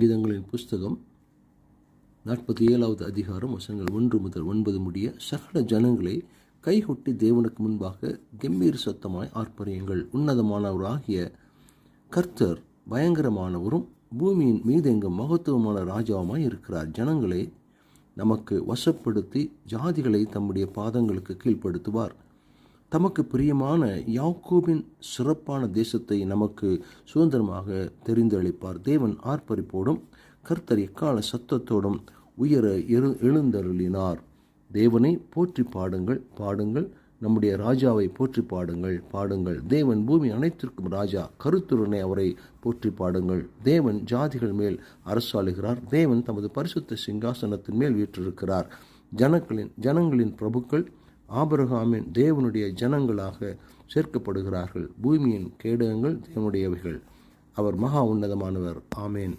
கீதங்களின் புஸ்தகம் 47வது அதிகாரம் வசனங்கள் 1 முதல் 9 முடிய. சகல ஜனங்களை கைகொட்டி தேவனுக்கு முன்பாக கம்பீர சத்தமாய் ஆர்ப்பரியுங்கள். உன்னதமானவராகிய கர்த்தர் பயங்கரமானவரும் பூமியின் மீதெங்கும் மகத்துவமான ராஜாவுமாய் இருக்கிறார். ஜனங்களை நமக்கு வசப்படுத்தி ஜாதிகளை தம்முடைய பாதங்களுக்கு கீழ்ப்படுத்துவார். தமக்கு பிரியமான யாக்கோபின் சிறப்பான தேசத்தை நமக்கு சுதந்திரமாக தெரிந்தளிப்பார். தேவன் ஆர்ப்பரிப்போடும் கர்த்தர் எக்கால சத்தத்தோடும் உயர எழுந்தருளினார். தேவனை போற்றி பாடுங்கள், பாடுங்கள். நம்முடைய ராஜாவை போற்றி பாடுங்கள், பாடுங்கள். தேவன் பூமி அனைத்திற்கும் ராஜா, கருத்துடனே அவரை போற்றி பாடுங்கள். தேவன் ஜாதிகள் மேல் அரசாளுகிறார். தேவன் தமது பரிசுத்த சிங்காசனத்தின் மேல் வீற்றிருக்கிறார். ஜனங்களின் பிரபுக்கள் ஆபிரகாமின் தேவனுடைய ஜனங்களாக சேர்க்கப்படுகிறார்கள். பூமியின் கேடகங்கள் தேவனுடையவைகள். அவர் மகா உன்னதமானவர். ஆமேன்.